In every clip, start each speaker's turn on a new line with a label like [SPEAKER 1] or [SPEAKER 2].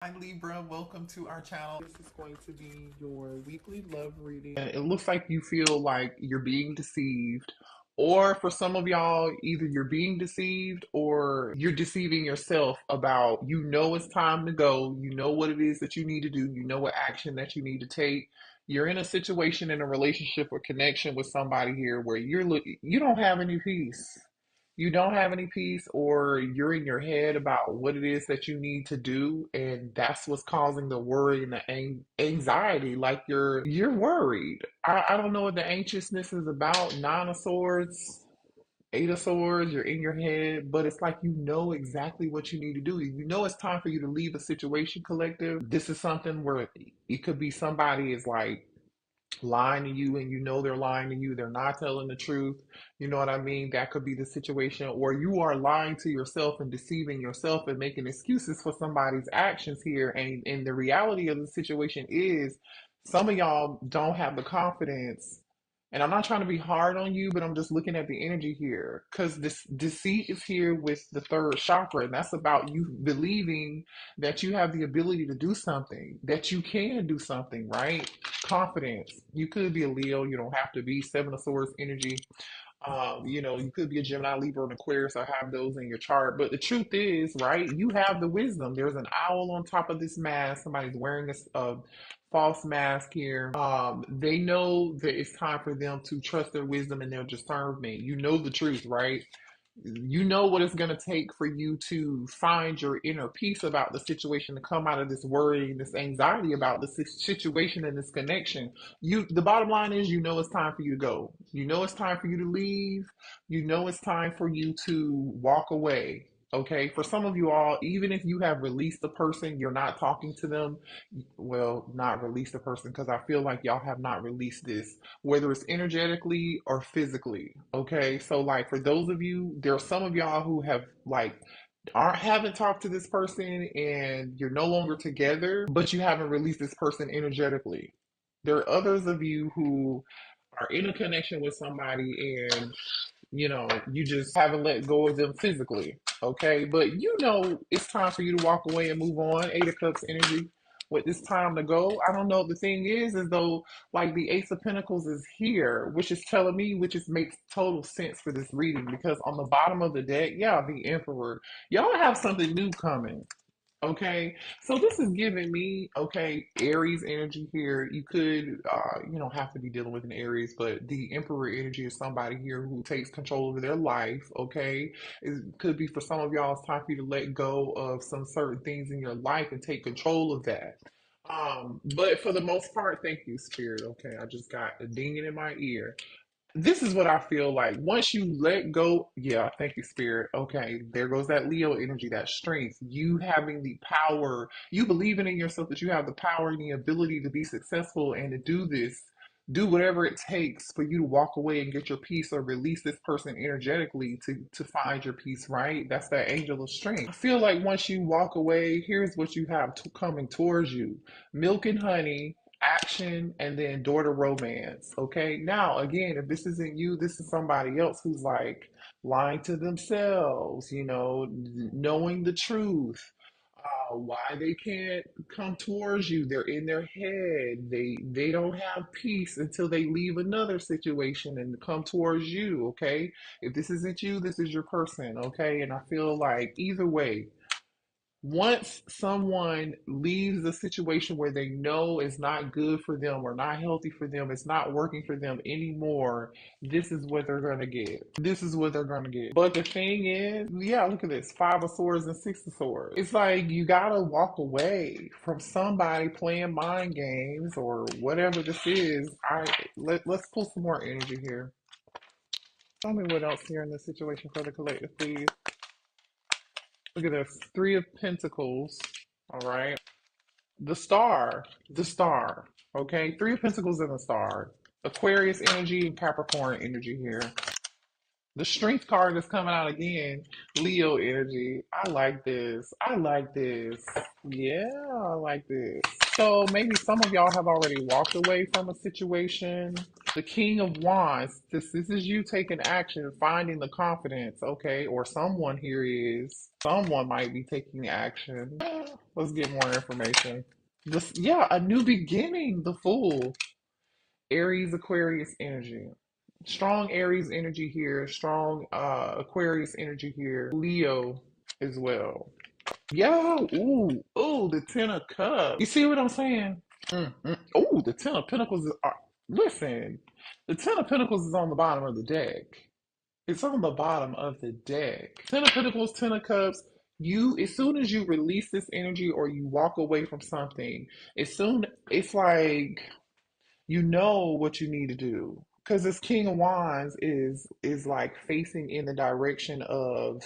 [SPEAKER 1] Hi Libra, welcome to our channel. This is going to be your weekly love reading. And it looks like you feel like you're being deceived, or for some of y'all, either you're being deceived or you're deceiving yourself about it's time to go, you know what it is that you need to do, you know what action that you need to take. You're in a situation in a relationship or connection with somebody here where you don't have any peace. You don't have any peace, or you're in your head about what it is that you need to do, and that's what's causing the worry and the anxiety. Like you're worried. I don't know what the anxiousness is about. Nine of Swords, Eight of Swords, you're in your head, but it's like you know exactly what you need to do. You know it's time for you to leave a situation, collective. This is something where it could be somebody is like lying to you, and you know they're lying to you, they're not telling the truth, you know what I mean? That could be the situation. Or you are lying to yourself and deceiving yourself and making excuses for somebody's actions here, and the reality of the situation is some of y'all don't have the confidence. And I'm not trying to be hard on you, but I'm just looking at the energy here, because this deceit is here with the third chakra, and that's about you believing that you have the ability to do something, that you can do something, right? Confidence. You could be a Leo, you don't have to be. Seven of Swords energy. You could be a Gemini, Libra, and Aquarius, or have those in your chart. But the truth is, right, you have the wisdom. There's an owl on top of this mask. Somebody's wearing a false mask here. They know that it's time for them to trust their wisdom and their discernment. You know the truth, right? You know what it's going to take for you to find your inner peace about the situation, to come out of this worry and this anxiety about the situation and this connection. The bottom line is, you know it's time for you to go. You know it's time for you to leave. You know it's time for you to walk away. Okay, for some of you all, even if you have released the person, you're not talking to them. Well, not release the person, because I feel like y'all have not released this, whether it's energetically or physically. Okay, so like for those of you, there are some of y'all who have like aren't haven't talked to this person and you're no longer together, but you haven't released this person energetically. There are others of you who are in a connection with somebody, and you just haven't let go of them physically. Okay, but you know it's time for you to walk away and move on. Eight of Cups energy. With this time to go, I don't know. The thing is though, like the Ace of Pentacles is here, which is telling me, which just makes total sense for this reading, because on the bottom of the deck, yeah, the Emperor, y'all have something new coming. Okay, so this is giving me, okay, Aries energy here. You could, you don't have to be dealing with an Aries, but the Emperor energy is somebody here who takes control over their life. Okay, it could be for some of y'all, it's time for you to let go of some certain things in your life and take control of that. But for the most part, thank you, Spirit. Okay, I just got a dinging in my ear. This is what I feel like. Once you let go, yeah, thank you, Spirit. Okay, there goes that Leo energy, that strength. You having the power, you believing in yourself that you have the power and the ability to be successful and to do this, do whatever it takes for you to walk away and get your peace, or release this person energetically to find your peace, right? That's that angel of strength. I feel like once you walk away, here's what you have coming towards you: milk and honey, action, and then daughter romance. Okay, now again, if this isn't you, this is somebody else who's like lying to themselves, knowing the truth, why they can't come towards you. They're in their head. They don't have peace until they leave another situation and come towards you. Okay, if this isn't you, this is your person. Okay, and I feel like either way, once someone leaves a situation where they know it's not good for them or not healthy for them, it's not working for them anymore, this is what they're going to get. This is what they're going to get. But the thing is, yeah, look at this: Five of Swords and Six of Swords. It's like you got to walk away from somebody playing mind games or whatever this is. Let's pull some more energy here. Tell me what else here in this situation for the collective, please. Look at this: Three of Pentacles. All right. The star. Okay, Three of Pentacles and the star. Aquarius energy and Capricorn energy here. The Strength card is coming out again. Leo energy. I like this. I like this. Yeah, I like this. So maybe some of y'all have already walked away from a situation. The King of Wands, this is you taking action, finding the confidence, okay? Or someone here is. Someone might be taking action. Let's get more information. This, yeah, a new beginning, the Fool. Aries, Aquarius energy. Strong Aries energy here, strong Aquarius energy here. Leo as well. Yo, ooh, the Ten of Cups. You see what I'm saying? Ooh, the Ten of Pentacles is, listen, the Ten of Pentacles is on the bottom of the deck. It's on the bottom of the deck. Ten of Pentacles, Ten of Cups. You, as soon as you release this energy or you walk away from something, it's like you know what you need to do. Because this King of Wands is like facing in the direction of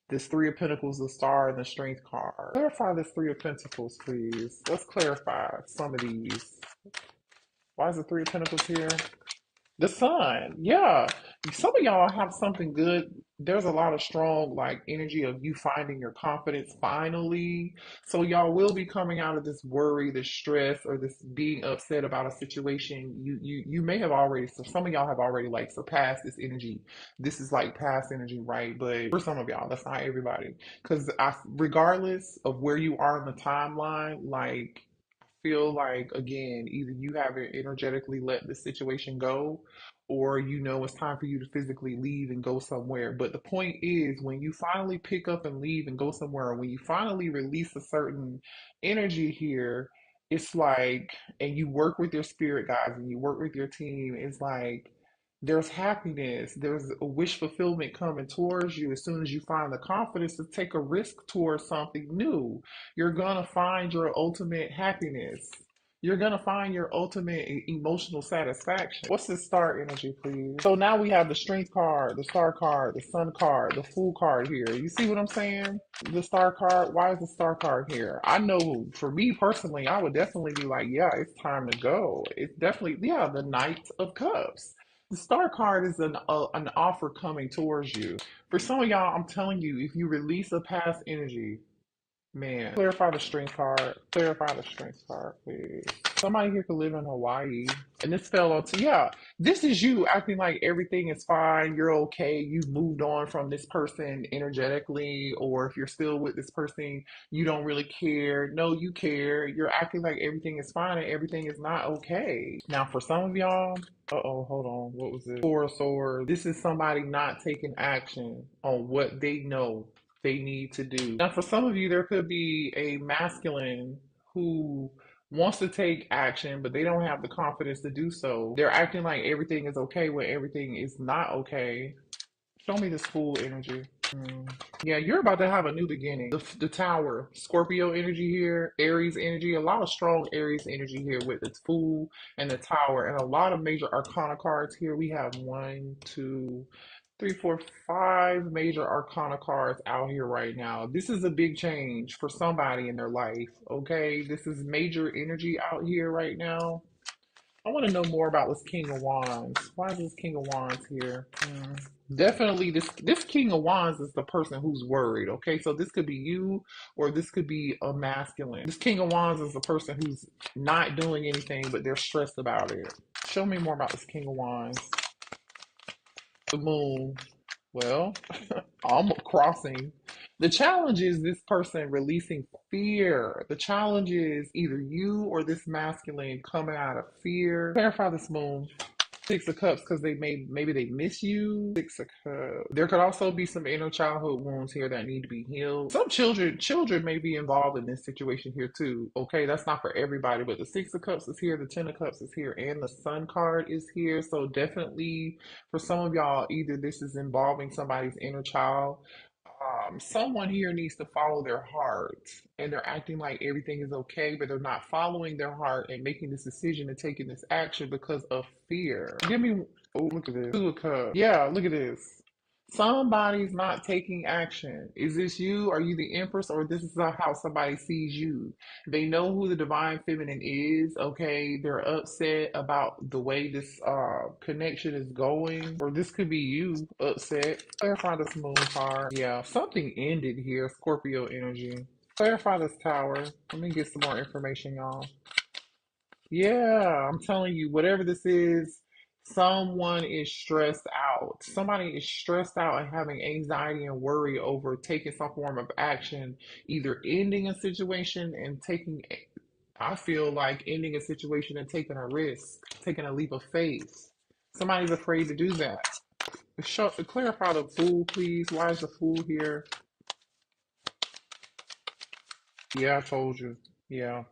[SPEAKER 1] this Three of Pentacles, the Star, and the Strength card. Clarify this Three of Pentacles, please. Let's clarify some of these. Why is the Three of Pentacles here? The Sun, yeah. Some of y'all have something good. There's a lot of strong like energy of you finding your confidence finally. So y'all will be coming out of this worry, this stress, or this being upset about a situation. You may have already. So some of y'all have already like surpassed this energy. This is like past energy, right? But for some of y'all, that's not everybody. Because regardless of where you are in the timeline, like feel like again either you haven't energetically let the situation go or you know it's time for you to physically leave and go somewhere. But the point is when you finally pick up and leave and go somewhere, when you finally release a certain energy here, it's like, and you work with your spirit guides and you work with your team, it's like there's happiness, there's a wish fulfillment coming towards you as soon as you find the confidence to take a risk towards something new. You're gonna find your ultimate happiness. You're gonna find your ultimate emotional satisfaction. What's this star energy, please? So now we have the strength card, the star card, the sun card, the fool card here. You see what I'm saying? The star card. Why is the star card here? I know for me personally, I would definitely be like, yeah, it's time to go. It's definitely, yeah, the Knight of Cups. The star card is an offer coming towards you. For some of y'all, I'm telling you, if you release a past energy, man, clarify the strength card. Clarify the strength card, please. Somebody here could live in Hawaii. And this fell onto, yeah, this is you acting like everything is fine. You're okay. You've moved on from this person energetically. Or if you're still with this person, you don't really care. No, you care. You're acting like everything is fine and everything is not okay. Now, for some of y'all, uh-oh, hold on. What was this? Four of Swords. This is somebody not taking action on what they know they need to do. Now, for some of you, there could be a masculine who wants to take action, but they don't have the confidence to do so. They're acting like everything is okay when everything is not okay. Show me this Fool energy. Yeah, you're about to have a new beginning. The Tower, Scorpio energy here, Aries energy, a lot of strong Aries energy here with the Fool and the Tower, and a lot of major arcana cards here. We have one, two, three, four, five major arcana cards out here right now. This is a big change for somebody in their life, okay? This is major energy out here right now. I want to know more about this King of Wands. Why is this King of Wands here? Definitely, this King of Wands is the person who's worried. Okay, so this could be you, or this could be a masculine. This King of Wands is the person who's not doing anything, but they're stressed about it. Show me more about this King of Wands. The Moon. Well, I'm crossing. The challenge is this person releasing fear. The challenge is either you or this masculine coming out of fear. Clarify this Moon. Six of Cups because maybe they miss you. Six of Cups. There could also be some inner childhood wounds here that need to be healed. Some children may be involved in this situation here too. Okay, that's not for everybody, but the Six of Cups is here, the Ten of Cups is here, and the Sun card is here. So definitely for some of y'all, either this is involving somebody's inner child. Someone here needs to follow their heart and they're acting like everything is okay, but they're not following their heart and making this decision and taking this action because of fear. Give me, oh, look at this. Two of Cups. Yeah, look at this. Somebody's not taking action. Is this you? Are you the Empress? Or this is how somebody sees you? They know who the Divine Feminine is, okay? They're upset about the way this connection is going. Or this could be you upset. Clarify this Moon card. Yeah, something ended here, Scorpio energy. Clarify this tower. Let me get some more information, y'all. Yeah, I'm telling you, whatever this is, someone is stressed out. Somebody is stressed out and having anxiety and worry over taking some form of action, either ending a situation and taking, I feel like ending a situation and taking a risk, taking a leap of faith. Somebody's afraid to do that. Clarify the fool, please. Why is the fool here? Yeah, I told you. Yeah.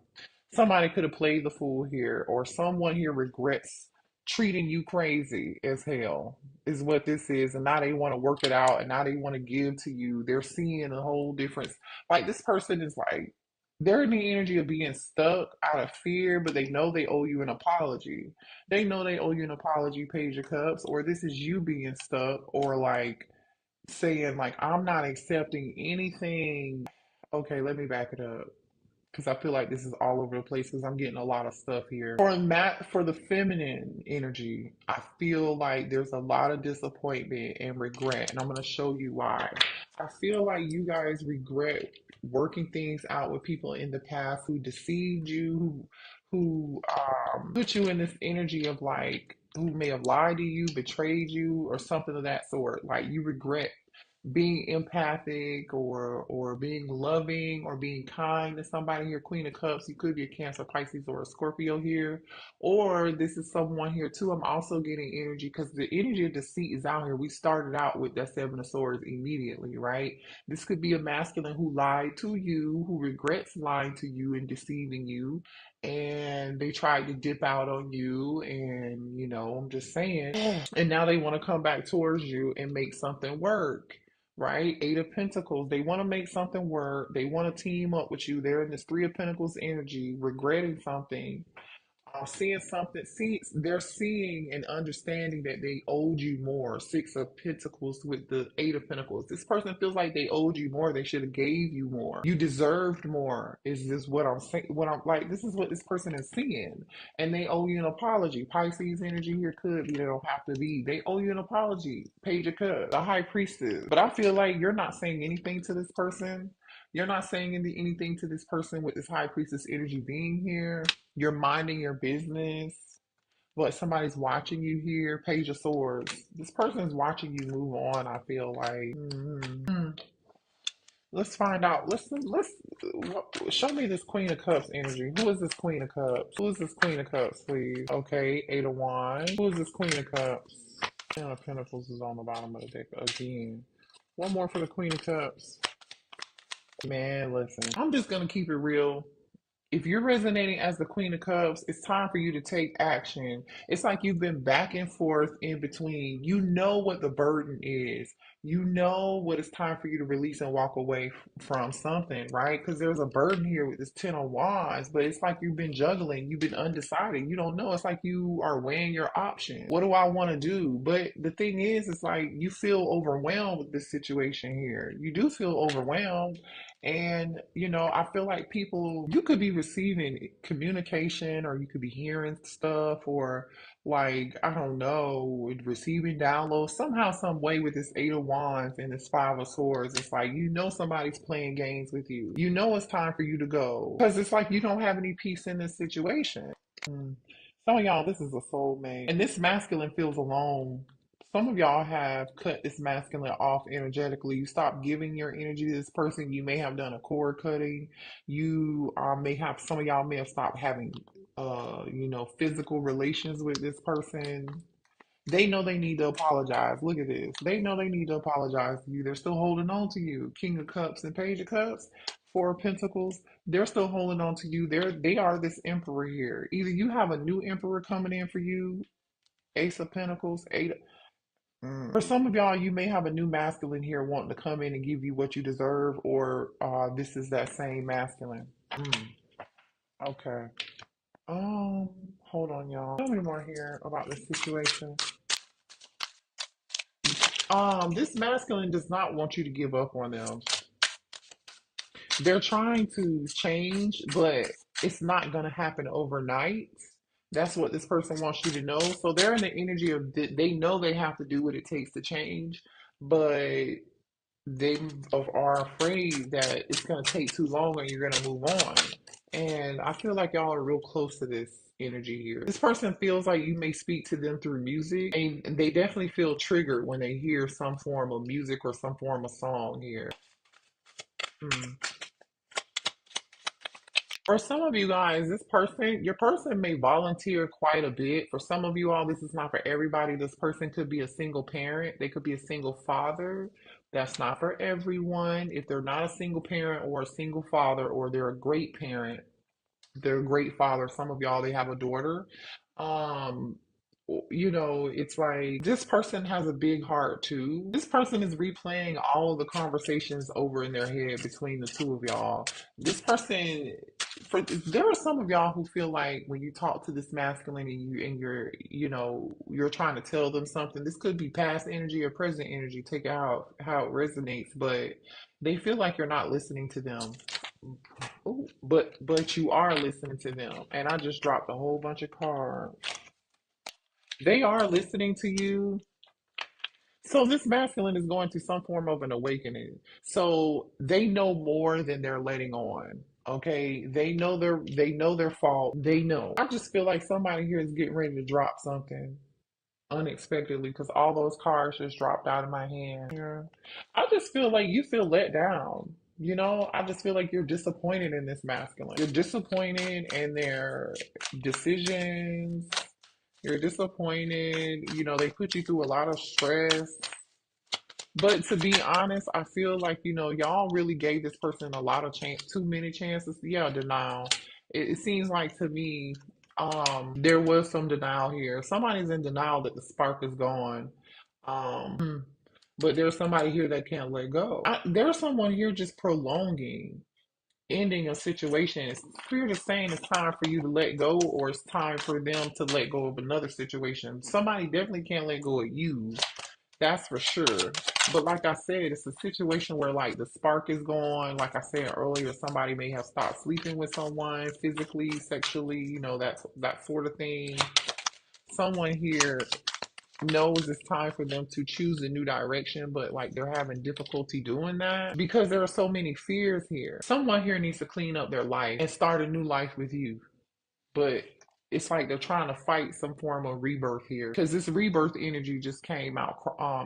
[SPEAKER 1] Somebody could have played the fool here, or someone here regrets treating you crazy as hell, is what this is. And now they want to work it out and now they want to give to you. They're seeing a whole difference. Like this person is like, they're in the energy of being stuck out of fear, but they know they owe you an apology. They know they owe you an apology, Page of Cups, or this is you being stuck, or like saying, like, I'm not accepting anything. Okay, let me back it up because I feel like this is all over the place because I'm getting a lot of stuff here. For the feminine energy, I feel like there's a lot of disappointment and regret, and I'm gonna show you why. I feel like you guys regret working things out with people in the past who deceived you, who put you in this energy of like who may have lied to you, betrayed you, or something of that sort. Like you regret being empathic or being loving or being kind to somebody here. Queen of Cups, you could be a Cancer, Pisces, or a Scorpio here, or this is someone here too. I'm also getting energy because the energy of deceit is out here. We started out with that Seven of Swords immediately, right? This could be a masculine who lied to you, who regrets lying to you and deceiving you, and they tried to dip out on you, and I'm just saying, and now they want to come back towards you and make something work, right? Eight of Pentacles. They want to make something work. They want to team up with you. They're in this Three of Pentacles energy, regretting something, seeing something. They're seeing and understanding that they owed you more. Six of Pentacles with the Eight of Pentacles. This person feels like they owed you more. They should have gave you more. You deserved more. Is this what I'm saying? What I'm like? This is what this person is seeing, and they owe you an apology. Pisces energy here could be. They don't have to be. They owe you an apology. Page of Cups, the High Priestess. But I feel like you're not saying anything to this person. You're not saying anything to this person with this High Priestess energy being here. You're minding your business, but somebody's watching you here. Page of Swords. This person's watching you move on, I feel like. Let's find out. Let's show me this Queen of Cups energy. Who is this Queen of Cups? Who is this Queen of Cups, please? Okay, Eight of Wands. Who is this Queen of Cups? Ten of Pentacles is on the bottom of the deck again. One more for the Queen of Cups. Man, listen. I'm just gonna keep it real. If you're resonating as the Queen of Cups, it's time for you to take action. It's like you've been back and forth in between. You know what the burden is. You know what it's time for you to release and walk away from something, right? Because there's a burden here with this Ten of Wands, but it's like you've been juggling. You've been undecided. You don't know. It's like you are weighing your options. What do I want to do? But the thing is, it's like you feel overwhelmed with this situation here. You do feel overwhelmed. And, I feel like people, you could be receiving communication or you could be hearing stuff or like, I don't know, receiving downloads somehow, some way with this Eight of Wands and this Five of Swords. It's like, somebody's playing games with you. You know it's time for you to go because it's like you don't have any peace in this situation. Mm. Some of y'all, this is a soulmate. And this masculine feels alone. Some of y'all have cut this masculine off energetically. You stop giving your energy to this person. You may have done a cord cutting. You may have, some of y'all may have stopped having, physical relations with this person. They know they need to apologize. Look at this. They know they need to apologize to you. They're still holding on to you. King of Cups and Page of Cups, Four of Pentacles. They're still holding on to you. They are this emperor here. Either you have a new emperor coming in for you, Ace of Pentacles, Eight. For some of y'all, you may have a new masculine here wanting to come in and give you what you deserve, or this is that same masculine. Mm, okay. Hold on, y'all. Tell me more here about this situation. This masculine does not want you to give up on them. They're trying to change, but it's not going to happen overnight. That's what this person wants you to know. So they're in the energy of they know they have to do what it takes to change, but they are afraid that it's going to take too long and you're going to move on. And I feel like y'all are real close to this energy here. This person feels like you may speak to them through music, and they definitely feel triggered when they hear some form of music or some form of song here. Hmm. For some of you guys, your person may volunteer quite a bit. For some of you all, this is not for everybody. This person could be a single parent. They could be a single father. That's not for everyone. If they're not a single parent or a single father, or they're a great parent, they're a great father. Some of y'all, they have a daughter. Um, it's like this person has a big heart too. This person is replaying all of the conversations over in their head between the two of y'all. This person, there are some of y'all who feel like when you talk to this masculine and you're trying to tell them something. This could be past energy or present energy. Take it how it resonates, but they feel like you're not listening to them. Ooh, but you are listening to them. And I just dropped a whole bunch of cards. They are listening to you. So this masculine is going through some form of an awakening. So they know more than they're letting on. Okay, they know their fault. They know. I just feel like somebody here is getting ready to drop something unexpectedly because all those cards just dropped out of my hand. Yeah. I just feel like you feel let down. I just feel like you're disappointed in this masculine. You're disappointed in their decisions. You're disappointed. They put you through a lot of stress. But to be honest, I feel like, y'all really gave this person a lot of chance, too many chances. Yeah, denial. It seems like to me, there was some denial here. Somebody's in denial that the spark is gone. But there's somebody here that can't let go. There's someone here just prolonging, ending a situation. Spirit is saying it's time for you to let go, or it's time for them to let go of another situation. Somebody definitely can't let go of you. That's for sure. But like I said, it's a situation where like the spark is gone. Like I said earlier, somebody may have stopped sleeping with someone physically, sexually, that sort of thing. Someone here knows it's time for them to choose a new direction, but like they're having difficulty doing that because there are so many fears here. Someone here needs to clean up their life and start a new life with you. But it's like they're trying to fight some form of rebirth here because this rebirth energy just came out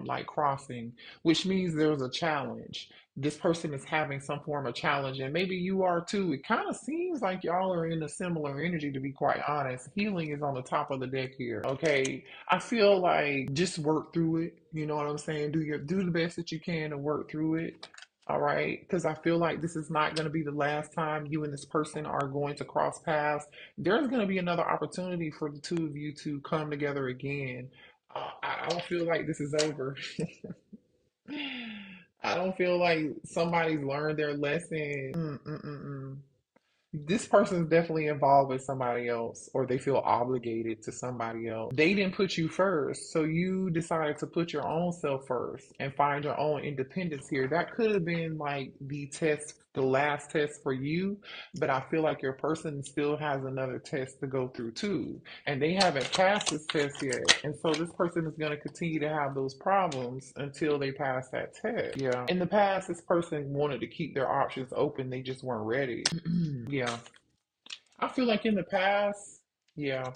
[SPEAKER 1] like crossing, which means there's a challenge. This person is having some form of challenge, and maybe you are too. It kind of seems like y'all are in a similar energy, to be quite honest. Healing is on the top of the deck here. Okay, I feel like just work through it. You know what I'm saying? Do the best that you can to work through it. All right, because I feel like this is not going to be the last time you and this person are going to cross paths. There's going to be another opportunity for the two of you to come together again. I don't feel like this is over. I don't feel like somebody's learned their lesson. Mm-mm-mm-mm. This person is definitely involved with somebody else, or they feel obligated to somebody else. They didn't put you first, so you decided to put your own self first and find your own independence here. That could have been like the last test for you, but I feel like your person still has another test to go through too, and they haven't passed this test yet. And so this person is going to continue to have those problems until they pass that test. Yeah. In the past, this person wanted to keep their options open, they just weren't ready. Yeah. I feel like in the past, yeah,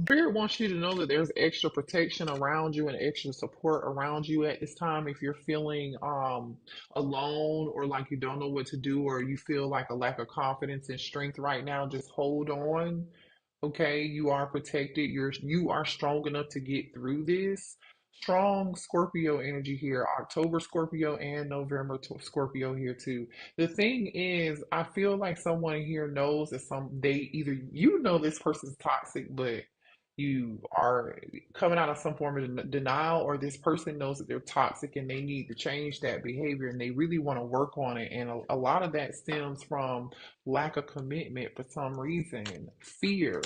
[SPEAKER 1] Spirit wants you to know that there's extra protection around you and extra support around you at this time. If you're feeling alone, or like you don't know what to do, or you feel like a lack of confidence and strength right now, just hold on. Okay, you are protected. You are strong enough to get through this. Strong Scorpio energy here. October Scorpio and November Scorpio here too. The thing is, I feel like someone here knows that they either this person's toxic, but you are coming out of some form of denial, or this person knows that they're toxic and they need to change that behavior and they really want to work on it. And a lot of that stems from lack of commitment for some reason, fear.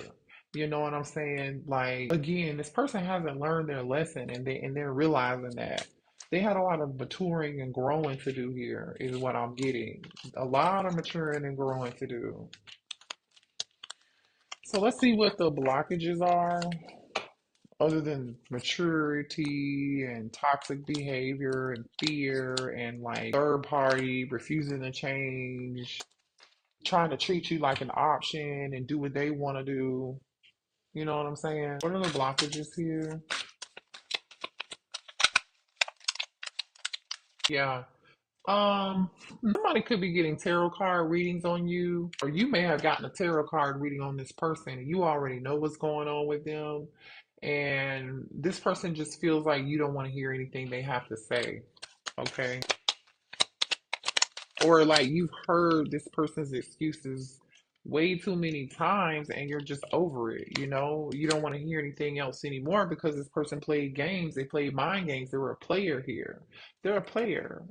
[SPEAKER 1] You know what I'm saying? Like again, this person hasn't learned their lesson, and they're realizing that. They had a lot of maturing and growing to do here, is what I'm getting. A lot of maturing and growing to do. So let's see what the blockages are. other than maturity and toxic behavior and fear and like third party refusing to change, trying to treat you like an option and do what they want to do. You know what I'm saying? What are the blockages here? Yeah. Um, Somebody could be getting tarot card readings on you, or you may have gotten a tarot card reading on this person. You already know what's going on with them, and this person just feels like you don't want to hear anything they have to say. Okay. Or like you've heard this person's excuses way too many times and you're just over it, you know? You don't want to hear anything else anymore because this person played games. They played mind games. They were a player here. They're a player.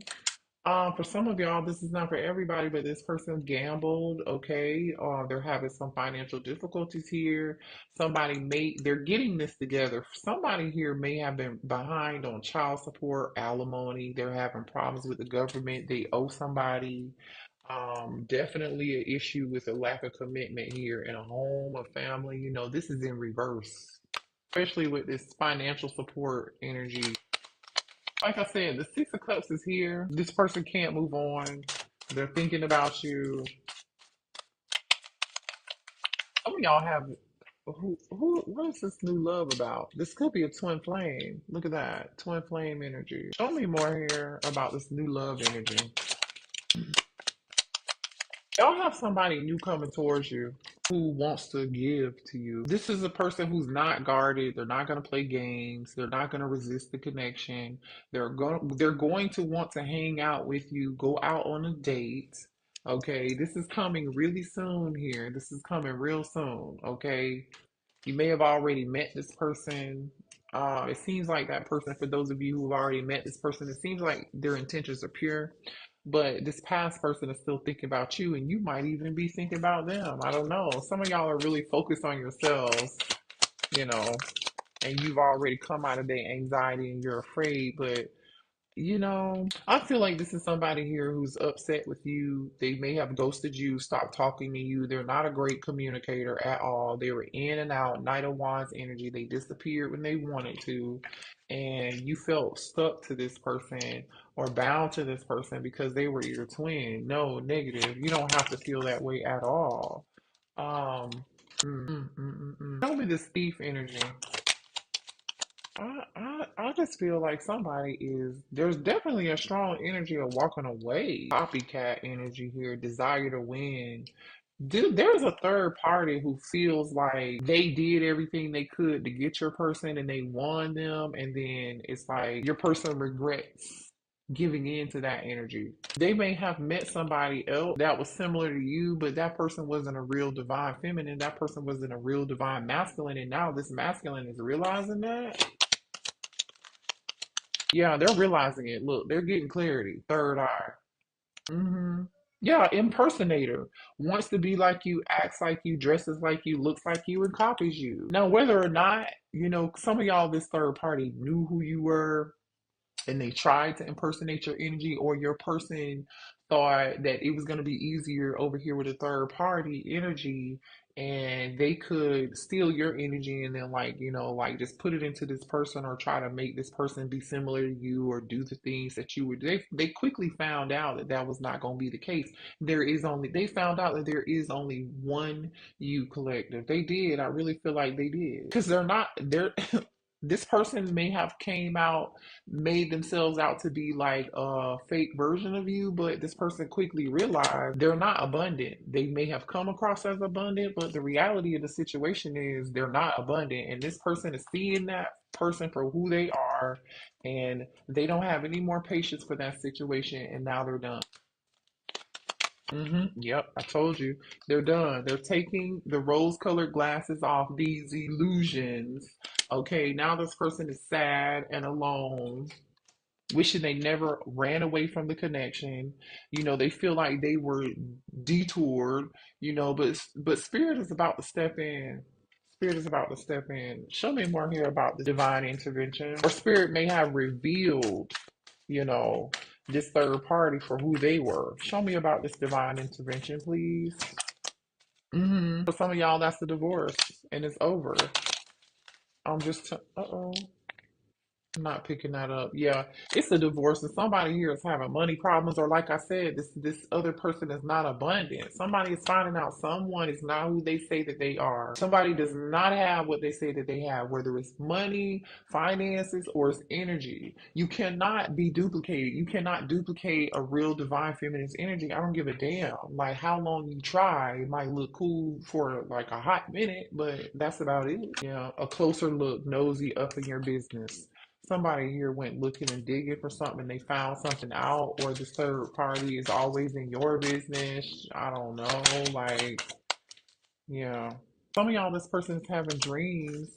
[SPEAKER 1] For some of y'all, this is not for everybody, but this person gambled, okay? They're having some financial difficulties here. They're getting this together. Somebody here may have been behind on child support, alimony. They're having problems with the government. They owe somebody. Definitely an issue with a lack of commitment here in a home, a family. You know, this is in reverse, especially with this financial support energy. Like I said, the Six of Cups is here. This person can't move on. They're thinking about you. Some of y'all have what is this new love about? This could be a twin flame. Look at that. Twin flame energy. Show me more here about this new love energy. Y'all have somebody new coming towards you who wants to give to you. This is a person who's not guarded. They're not going to play games. They're not going to resist the connection. They're going to want to hang out with you, go out on a date. Okay, this is coming really soon here. This is coming real soon. Okay, you may have already met this person. It seems like that person, for those of you who've already met this person, it seems like their intentions are pure. But this past person is still thinking about you, and you might even be thinking about them. I don't know. Some of y'all are really focused on yourselves, you know, and you've already come out of their anxiety and you're afraid, but I feel like this is somebody here who's upset with you. They may have ghosted you, stopped talking to you. They're not a great communicator at all. They were in and out, Knight of Wands energy. They disappeared when they wanted to. And you felt stuck to this person or bound to this person because they were your twin. No, negative. You don't have to feel that way at all. Um, Tell me this thief energy. I just feel like there's definitely a strong energy of walking away. Copycat energy here, desire to win. Dude, there's a third party who feels like they did everything they could to get your person and they won them, and then it's like your person regrets giving in to that energy. They may have met somebody else that was similar to you, but that person wasn't a real divine feminine. That person wasn't a real divine masculine, and now this masculine is realizing that. Yeah, they're realizing it. Look, they're getting clarity. Third eye. Yeah, impersonator. Wants to be like you, acts like you, dresses like you, looks like you, and copies you. Now, whether or not, some of y'all, this third party knew who you were and they tried to impersonate your energy, or your person thought that it was going to be easier over here with a third party energy and they could steal your energy and then like just put it into this person or try to make this person be similar to you or do the things that you would. They quickly found out that that was not going to be the case. They found out that there is only one you collective. They did. I really feel like they did, because they're this person may have came out, made themselves out to be like a fake version of you, but this person quickly realized they're not abundant. They may have come across as abundant, but the reality of the situation is they're not abundant. And this person is seeing that person for who they are, and they don't have any more patience for that situation, and now they're done. Yep, I told you. They're done. They're taking the rose-colored glasses off these illusions. Okay, now this person is sad and alone, wishing they never ran away from the connection. They feel like they were detoured, but spirit is about to step in. Spirit is about to step in. Show me more here about the divine intervention. Or spirit may have revealed, you know, this third party for who they were. Show me about this divine intervention, please. For some of y'all, that's the divorce, and it's over. I'm just, uh-oh. I'm not picking that up. Yeah, it's a divorce, and somebody here is having money problems, or like I said, this other person is not abundant. Somebody is finding out someone is not who they say that they are. Somebody does not have what they say that they have, whether it's money, finances, or it's energy. You cannot be duplicated. You cannot duplicate a real divine feminine's energy. I don't give a damn. Like how long you try, it might look cool for like a hot minute, but that's about it. Yeah, a closer look, nosy up in your business. Somebody here went looking and digging for something and they found something out, or the third party is always in your business. I don't know. Like, yeah. Some of y'all, this person's having dreams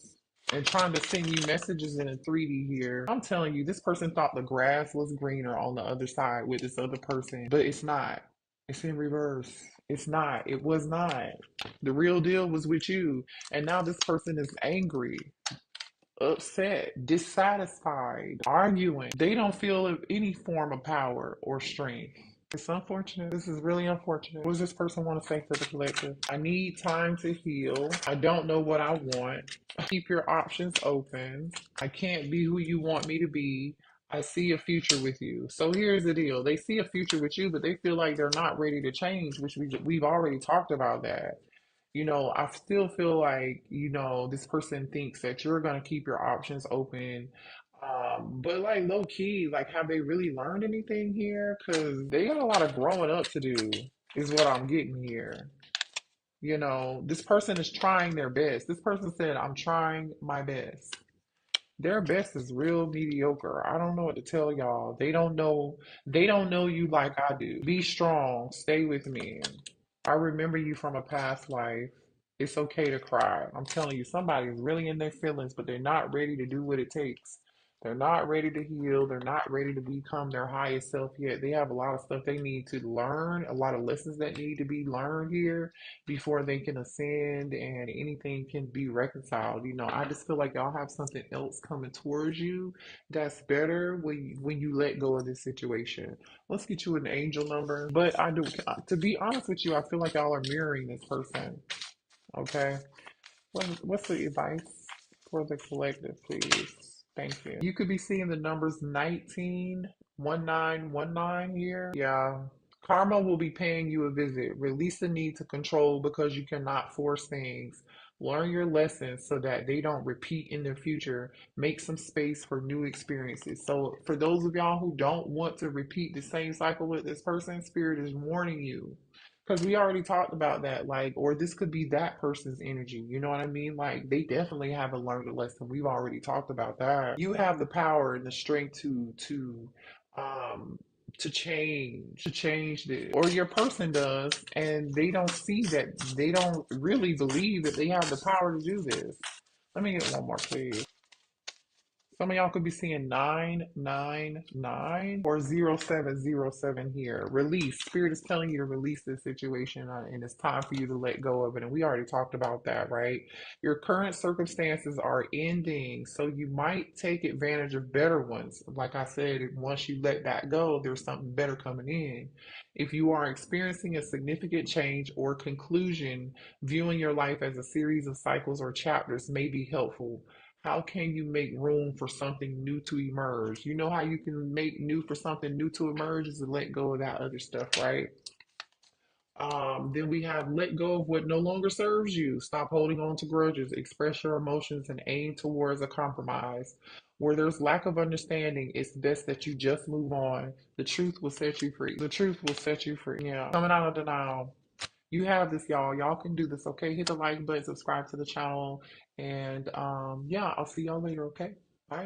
[SPEAKER 1] and trying to send you messages in a 3D here. I'm telling you, this person thought the grass was greener on the other side with this other person, but it's not. It's in reverse. It's not. It was not. The real deal was with you. And now this person is angry, upset, dissatisfied, arguing. They don't feel any form of power or strength. It's unfortunate. This is really unfortunate. What does this person want to say to the collective? I need time to heal. I don't know what I want. Keep your options open. I can't be who you want me to be. I see a future with you. So here's the deal. They see a future with you, but they feel like they're not ready to change, which we've already talked about that. I still feel like, this person thinks that you're going to keep your options open. But like low key, like have they really learned anything here? Because they got a lot of growing up to do, is what I'm getting here. This person is trying their best. This person said, I'm trying my best. Their best is real mediocre. I don't know what to tell y'all. They don't know you like I do. Be strong. Stay with me. I remember you from a past life. It's okay to cry. I'm telling you, somebody's really in their feelings, but they're not ready to do what it takes. They're not ready to heal. They're not ready to become their highest self yet. They have a lot of stuff they need to learn, a lot of lessons that need to be learned here before they can ascend and anything can be reconciled. I just feel like y'all have something else coming towards you that's better when you let go of this situation. Let's get you an angel number. But I do, to be honest with you, I feel like y'all are mirroring this person. Okay. What's the advice for the collective, please? Thank you. You could be seeing the numbers 191919 here. Yeah. Karma will be paying you a visit. Release the need to control because you cannot force things. Learn your lessons so that they don't repeat in the future. Make some space for new experiences. So, for those of y'all who don't want to repeat the same cycle with this person, Spirit is warning you. Because we already talked about that, like, or this could be that person's energy. You know what I mean? Like, they definitely haven't learned a lesson. We've already talked about that. You have the power and the strength um, to change this, or your person does, and they don't see that. They don't really believe that they have the power to do this. Let me get one more, please. Some of y'all could be seeing 999 or 0707 here. Release. Spirit is telling you to release this situation, and it's time for you to let go of it. And we already talked about that, right? Your current circumstances are ending, so you might take advantage of better ones. Like I said, once you let that go, there's something better coming in. If you are experiencing a significant change or conclusion, viewing your life as a series of cycles or chapters may be helpful. How can you make room for something new to emerge? You know how you can make new for something new to emerge is to let go of that other stuff, right? Then we have let go of what no longer serves you. Stop holding on to grudges. Express your emotions and aim towards a compromise. Where there's lack of understanding, it's best that you just move on. The truth will set you free. The truth will set you free. Yeah. Coming out of denial. You have this, y'all. Y'all can do this, okay? Hit the like button, subscribe to the channel, and yeah, I'll see y'all later, okay? Bye.